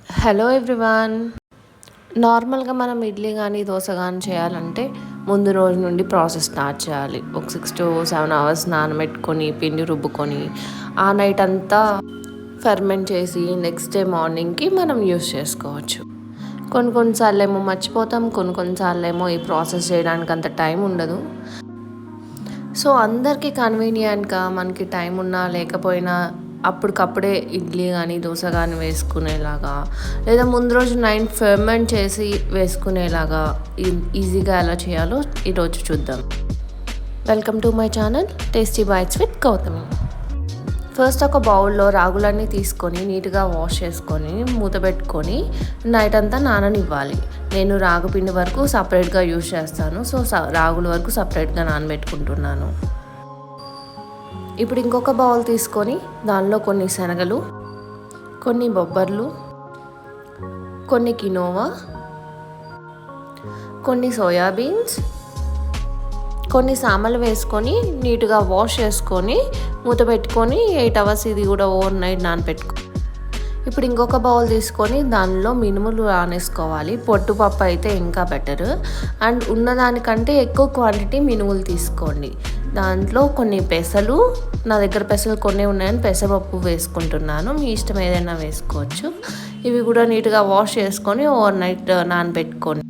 Hello everyone. నార్మల్గా మనం ఇడ్లీ కానీ దోశ కానీ చేయాలంటే ముందు రోజు నుండి ప్రాసెస్ స్టార్ట్ చేయాలి. ఒక 6 to 7 hours నానబెట్టుకొని పిండి రుబ్బుకొని ఆ నైట్ అంతా ఫెర్మెంట్ చేసి నెక్స్ట్ డే మార్నింగ్కి మనం యూస్ చేసుకోవచ్చు. కొన్నిసార్లు ఏమో మర్చిపోతాం, కొన్నిసార్లు ఏమో ఈ ప్రాసెస్ చేయడానికి అంత టైం ఉండదు. సో అందరికీ కన్వీనియంట్గా మనకి టైం ఉన్నా లేకపోయినా అప్పటికప్పుడే ఇడ్లీ కానీ దోశ కానీ వేసుకునేలాగా, లేదా ముందు రోజు నైట్ ఫెర్మెంట్ చేసి వేసుకునేలాగా ఈజీగా ఎలా చేయాలో ఈరోజు చూద్దాం. Welcome to my channel tasty bites with Gautami. First ఒక బౌల్లో రాగులన్నీ తీసుకొని నీట్గా వాష్ చేసుకొని మూత పెట్టుకొని నైట్ అంతా నాననివ్వాలి. నేను రాగుపిండి వరకు సపరేట్గా యూజ్ చేస్తాను. సో రాగుల వరకు సపరేట్గా నానబెట్టుకుంటున్నాను. ఇప్పుడు ఇంకొక బౌల్ తీసుకొని దానిలో కొన్ని శనగలు, కొన్ని బొబ్బర్లు, కొన్ని కినోవా, కొన్ని సోయాబీన్స్, కొన్ని సామలు వేసుకొని నీట్గా వాష్ చేసుకొని మూత పెట్టుకొని 8 hours ఇది కూడా ఓవర్ నైట్ నానబెట్టుకో. ఇప్పుడు ఇంకొక బౌల్ తీసుకొని దానిలో మినుములు నానేసుకోవాలి. పొట్టుపప్పు అయితే ఇంకా బెటర్. అండ్ ఉన్నదానికంటే ఎక్కువ క్వాంటిటీ మినుములు తీసుకోండి. దాంట్లో కొన్ని పెసలు, నా దగ్గర పెసలు కొన్ని ఉన్నాయని పెసరపప్పు వేసుకుంటున్నాను. మీ ఇష్టం ఏదైనా వేసుకోవచ్చు. ఇవి కూడా నీట్గా వాష్ చేసుకొని ఓవర్ నైట్ నానబెట్టుకోండి.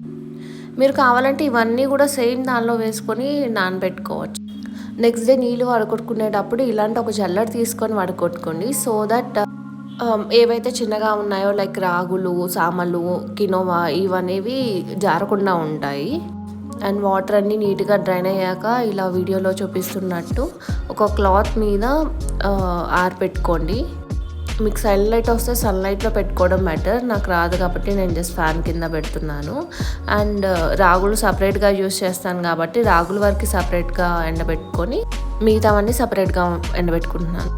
మీరు కావాలంటే ఇవన్నీ కూడా సేమ్ దానిలో వేసుకొని నానబెట్టుకోవచ్చు. నెక్స్ట్ డే నీళ్ళు వడకొట్టుకునేటప్పుడు ఇలాంటి ఒక జల్లెడ తీసుకొని వడకొట్టుకోండి. సో దట్ ఏవైతే చిన్నగా ఉన్నాయో లైక్ రాగులు, సామలు, కినోవా ఇవనేవి జారకుండా ఉంటాయి. అండ్ వాటర్ అన్నీ నీట్గా డ్రైన్ అయ్యాక ఇలా వీడియోలో చూపిస్తున్నట్టు ఒక క్లాత్ మీద ఆరబెట్టుకోండి. మీకు సన్లైట్ వస్తే సన్లైట్లో పెట్టుకోవడం బెటర్. నాకు రాదు కాబట్టి నేను జస్ట్ ఫ్యాన్ కింద పెడుతున్నాను. అండ్ రాగులు సపరేట్గా యూస్ చేస్తాను కాబట్టి రాగుల వరకు సపరేట్గా ఎండబెట్టుకొని మిగతావన్నీ సపరేట్గా ఎండబెట్టుకుంటున్నాను.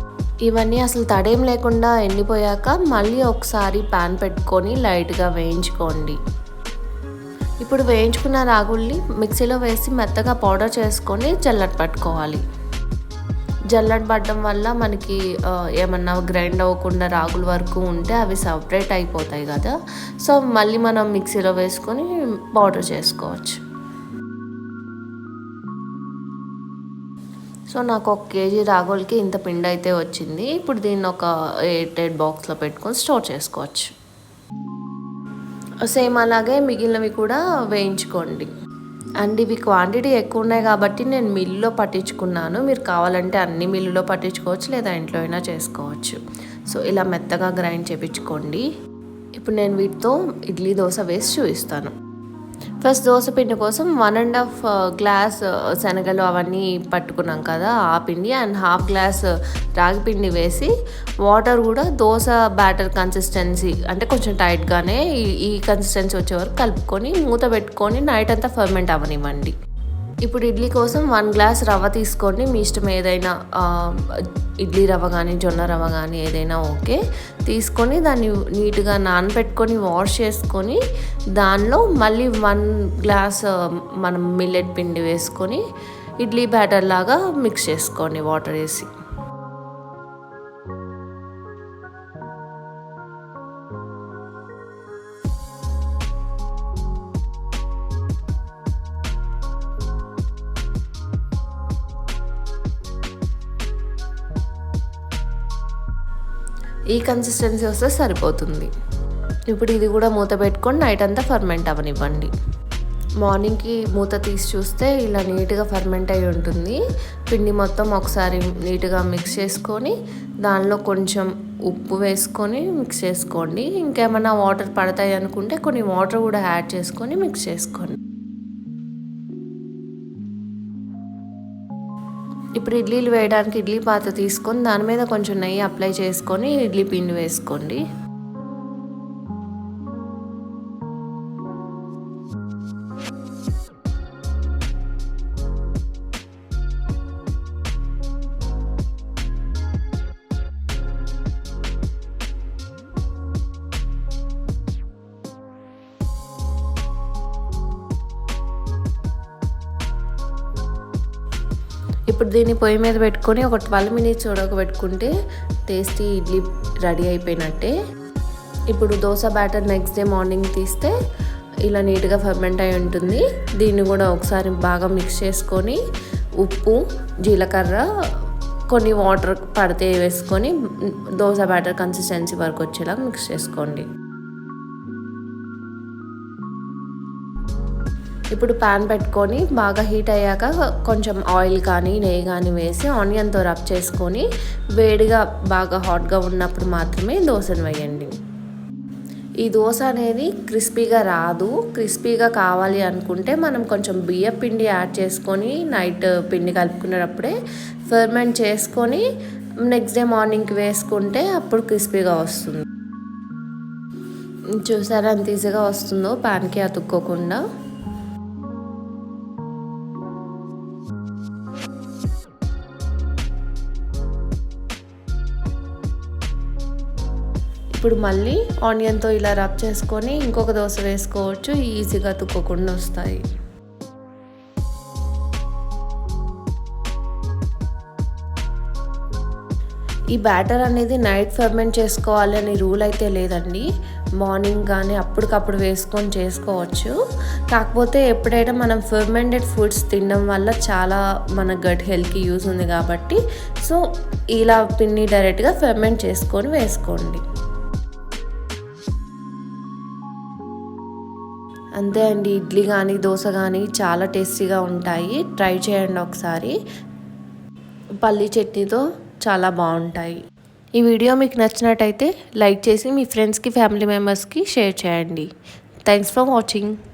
ఇవన్నీ అసలు తడేం లేకుండా ఎండిపోయాక మళ్ళీ ఒకసారి ప్యాన్ పెట్టుకొని లైట్గా వేయించుకోండి. ఇప్పుడు వేయించుకున్న రాగుల్ని మిక్సీలో వేసి మెత్తగా పౌడర్ చేసుకొని జల్లెడ పట్టుకోవాలి. జల్లెడ పట్టడం వల్ల మనకి ఏమన్నా గ్రైండ్ అవ్వకుండా రాగుల వరకు ఉంటే అవి సపరేట్ అయిపోతాయి కదా. సో మళ్ళీ మనం మిక్సీలో వేసుకొని పౌడర్ చేసుకోవచ్చు. సో నాకు 1 kg రాగులకి ఇంత పిండి అయితే వచ్చింది. ఇప్పుడు దీన్ని ఒక ఎయిర్టైట్ బాక్స్లో పెట్టుకొని స్టోర్ చేసుకోవచ్చు. సేమ్ అలాగే మిగిలినవి కూడా వేయించుకోండి. అండ్ ఇవి క్వాంటిటీ ఎక్కువ ఉన్నాయి కాబట్టి నేను మిల్లులో పట్టించుకున్నాను. మీరు కావాలంటే అన్ని మిల్లులో పట్టించుకోవచ్చు, లేదా ఇంట్లో అయినా చేసుకోవచ్చు. సో ఇలా మెత్తగా గ్రైండ్ చేయించుకోండి. ఇప్పుడు నేను వీటితో ఇడ్లీ దోశ వేసి చూపిస్తాను. ఫస్ట్ దోశ పిండి కోసం 1.5 glass శనగలు అవన్నీ పట్టుకున్నాం కదా ఆ పిండి, అండ్ 1/2 glass రాగి పిండి వేసి వాటర్ కూడా దోశ బ్యాటర్ కన్సిస్టెన్సీ అంటే కొంచెం టైట్గానే ఈ కన్సిస్టెన్సీ వచ్చే వరకు కలుపుకొని మూత పెట్టుకొని నైట్ అంతా ఫర్మెంట్ అవ్వనివ్వండి. ఇప్పుడు ఇడ్లీ కోసం 1 glass రవ్వ తీసుకోండి. మీ ఇష్టం ఏదైనా ఇడ్లీ రవ్వ కానీ జొన్న రవ్వ కానీ ఏదైనా ఓకే. తీసుకొని దాన్ని నీట్గా నానబెట్టుకొని వాష్ చేసుకొని దానిలో మళ్ళీ 1 glass మనం మిల్లెట్ పిండి వేసుకొని ఇడ్లీ బ్యాటర్ లాగా మిక్స్ చేసుకోండి వాటర్ వేసి. ఈ కన్సిస్టెన్సీ వస్తే సరిపోతుంది. ఇప్పుడు ఇది కూడా మూత పెట్టుకొని నైట్ అంతా ఫర్మెంట్ అవ్వనివ్వండి. మార్నింగ్కి మూత తీసి చూస్తే ఇలా నీట్గా ఫర్మెంట్ అయి ఉంటుంది. పిండి మొత్తం ఒకసారి నీట్గా మిక్స్ చేసుకొని దానిలో కొంచెం ఉప్పు వేసుకొని మిక్స్ చేసుకోండి. ఇంకేమైనా వాటర్ పడతాయి అనుకుంటే కొన్ని వాటర్ కూడా యాడ్ చేసుకొని మిక్స్ చేసుకోండి. ఇప్పుడు ఇడ్లీలు వేయడానికి ఇడ్లీ పాత్ర తీసుకొని దాని మీద కొంచెం నెయ్యి అప్లై చేసుకొని ఇడ్లీ పిండి వేసుకోండి. ఇప్పుడు దీన్ని పొయ్యి మీద పెట్టుకొని ఒక 12 minutes ఉడకబెట్టుకుంటే టేస్టీ ఇడ్లీ రెడీ అయిపోయినట్టే. ఇప్పుడు dosa batter next day morning తీస్తే ఇలా నీట్గా ఫర్మెంట్ అయి ఉంటుంది. దీన్ని కూడా ఒకసారి బాగా మిక్స్ చేసుకొని ఉప్పు, జీలకర్ర, కొన్ని వాటర్ పడితే వేసుకొని దోశ బ్యాటర్ కన్సిస్టెన్సీ వరకు వచ్చేలా మిక్స్ చేసుకోండి. ఇప్పుడు ప్యాన్ పెట్టుకొని బాగా హీట్ అయ్యాక కొంచెం ఆయిల్ కానీ నెయ్యి కానీ వేసి ఆనియన్తో రబ్ చేసుకొని వేడిగా బాగా హాట్గా ఉన్నప్పుడు మాత్రమే దోశను వేయండి. ఈ దోశ అనేది క్రిస్పీగా రాదు. క్రిస్పీగా కావాలి అనుకుంటే మనం కొంచెం బియ్యం పిండి యాడ్ చేసుకొని నైట్ పిండి కలుపుకునేటప్పుడే ఫర్మెంట్ చేసుకొని నెక్స్ట్ డే మార్నింగ్కి వేసుకుంటే అప్పుడు క్రిస్పీగా వస్తుంది. చూసారా ఎంత ఈజీగా వస్తుందో ప్యాన్కి అతుక్కోకుండా. ఇప్పుడు మళ్ళీ ఆనియన్తో ఇలా రబ్ చేసుకొని ఇంకొక దోశ వేసుకోవచ్చు. ఈజీగా తుక్కకుండా వస్తాయి. ఈ బ్యాటర్ అనేది నైట్ ఫర్మెంట్ చేసుకోవాలి అని రూల్ అయితే లేదండి. మార్నింగ్ కానీ అప్పటికప్పుడు వేసుకొని చేసుకోవచ్చు. కాకపోతే ఎప్పుడైనా మనం ఫర్మెంటెడ్ ఫుడ్స్ తినడం వల్ల చాలా మన గట్ హెల్త్కి యూజ్ ఉంది కాబట్టి సో ఇలా పిండి డైరెక్ట్గా ఫర్మెంట్ చేసుకొని వేసుకోండి. అంతే అండి. ఇడ్లీ కానీ దోశ కానీ చాలా టేస్టీగా ఉంటాయి. ట్రై చేయండి ఒకసారి. పల్లీ చట్నీతో చాలా బాగుంటాయి. ఈ వీడియో మీకు నచ్చినట్టయితే లైక్ చేసి మీ ఫ్రెండ్స్కి, ఫ్యామిలీ మెంబర్స్కి షేర్ చేయండి. Thanks for watching.